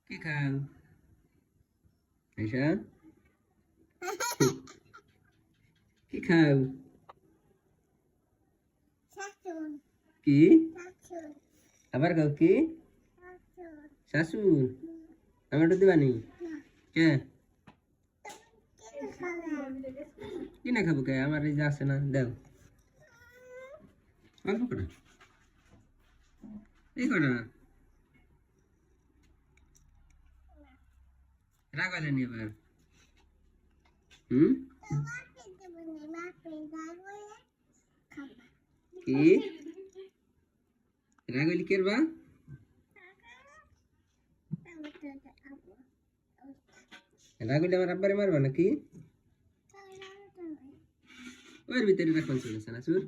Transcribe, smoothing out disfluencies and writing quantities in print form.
কি খাও আয়শা? কি খাও? কি আবার খাও? কি শাশুর? আমারটা দিবানি? কে কি না খাবো? কে আমার এই যে আছে না, দাও অল্প করে, এই কটা রাগ হলে নি আবার? হুম, কি রাগ হইলে কে বা? রাগ হইলে আমার আব্বারে মারবা নাকি? ওর ভিতরে রাখুন চলেছে না সুর।